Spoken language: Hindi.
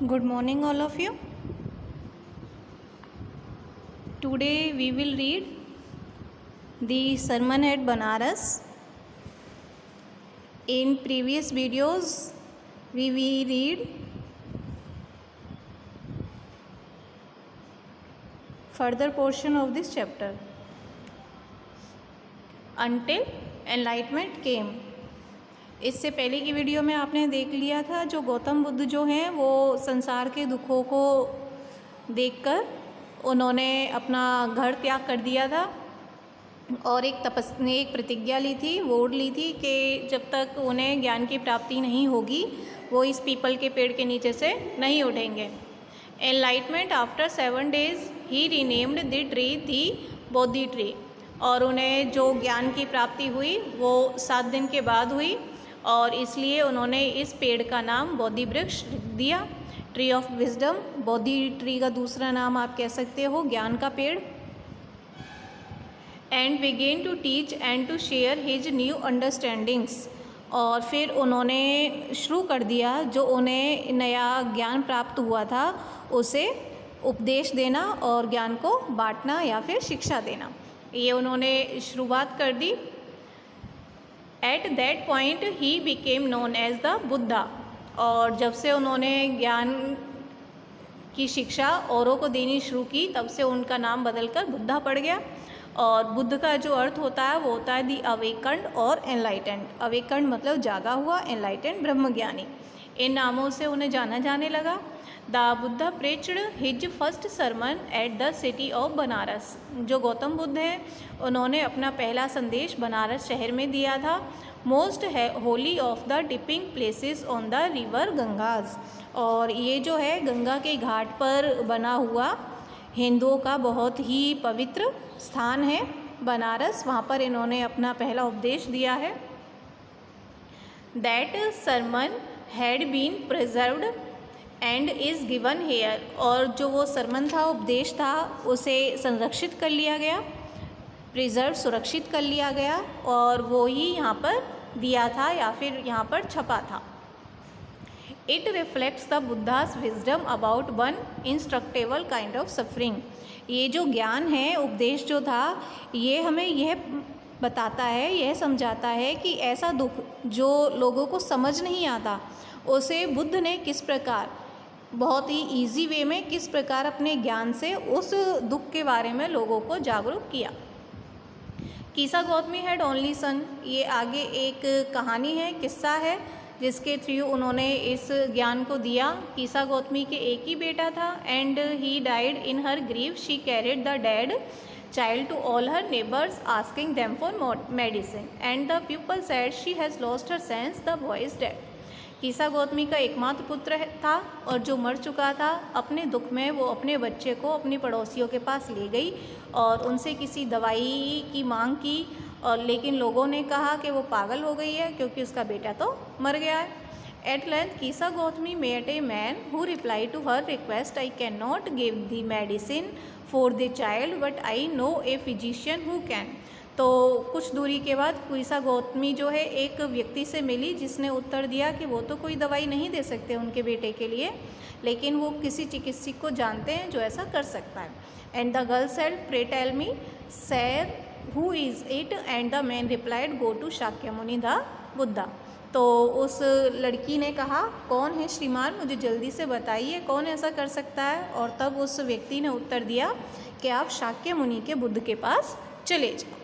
Good morning, all of you. Today we will read the sermon at Banaras. In previous videos, we will read further portion of this chapter. Until enlightenment came. इससे पहले की वीडियो में आपने देख लिया था जो गौतम बुद्ध जो हैं वो संसार के दुखों को देखकर उन्होंने अपना घर त्याग कर दिया था और एक प्रतिज्ञा ली थी, वोट ली थी कि जब तक उन्हें ज्ञान की प्राप्ति नहीं होगी वो इस पीपल के पेड़ के नीचे से नहीं उठेंगे। Enlightenment after 7 days he renamed the tree the Bodhi tree, और उन्हें जो ज्ञान की प्राप्ति हुई वो 7 दिन के बाद हुई और इसलिए उन्होंने इस पेड़ का नाम बोधि वृक्ष रख दिया। Tree of wisdom, Bodhi tree का दूसरा नाम आप कह सकते हो ज्ञान का पेड़। And began to teach and to share his new understandings, और फिर उन्होंने शुरू कर दिया जो उन्हें नया ज्ञान प्राप्त हुआ था उसे उपदेश देना और ज्ञान को बांटना या फिर शिक्षा देना, ये उन्होंने शुरुआत कर दी। At that point he became known as the Buddha, और जब से उन्होंने ज्ञान की शिक्षा औरों को देनी शुरू की तब से उनका नाम बदलकर बुद्धा पड़ गया। और बुद्ध का जो अर्थ होता है वो होता है दी अवेकन्ड और एनलाइटेंड। अवेकन्ड मतलब जागा हुआ, एनलाइटेंड ब्रह्मज्ञानी। इन नामों से उन्हें जाना जाने लगा। The Buddha preached his first sermon at the city of Banaras. जो गौतम बुद्ध हैं उन्होंने अपना पहला संदेश बनारस शहर में दिया था। Most holy of the dipping places on the river Ganges, और ये जो है गंगा के घाट पर बना हुआ हिंदुओं का बहुत ही पवित्र स्थान है बनारस, वहाँ पर इन्होंने अपना पहला उपदेश दिया है। That sermon had been preserved and is given here, और जो वो सरमन था, उपदेश था, उसे संरक्षित कर लिया गया, प्रिजर्व सुरक्षित कर लिया गया और वो ही यहाँ पर दिया था या फिर यहाँ पर छपा था। It reflects the Buddha's wisdom about one instructable kind of suffering. ये जो ज्ञान है, उपदेश जो था, ये हमें यह बताता है, यह समझाता है कि ऐसा दुख जो लोगों को समझ नहीं आता उसे बुद्ध ने किस प्रकार बहुत ही इजी वे में किस प्रकार अपने ज्ञान से उस दुख के बारे में लोगों को जागरूक किया। कीसा गौतमी हैड ओनली सन, ये आगे एक कहानी है, किस्सा है जिसके थ्रू उन्होंने इस ज्ञान को दिया। कीसा गौतमी के एक ही बेटा था and he died in her grief she carried the dead child to all her neighbours asking them for medicine and the people said she has lost her sense the boy is dead. Kisa Gotami का एकमात्र पुत्र था और जो मर चुका था। अपने दुख में वो अपने बच्चे को अपनी पड़ोसियों के पास ले गई और उनसे किसी दवाई की मांग की, और लेकिन लोगों ने कहा कि वो पागल हो गई है क्योंकि उसका बेटा तो मर गया है। At length Kisa Gautami met a man who replied to her request, I can not give the medicine for the child but I know a physician who can. तो कुछ दूरी के बाद कीसा गौतमी जो है एक व्यक्ति से मिली जिसने उत्तर दिया कि वो तो कोई दवाई नहीं दे सकते उनके बेटे के लिए, लेकिन वो किसी चिकित्सक को जानते हैं जो ऐसा कर सकता है। And the girl said pray tell me sir who is it, and the man replied go to Shakyamuni the Buddha. तो उस लड़की ने कहा कौन है श्रीमान, मुझे जल्दी से बताइए कौन ऐसा कर सकता है। और तब उस व्यक्ति ने उत्तर दिया कि आप शाक्यमुनि के बुद्ध के पास चले जाओ।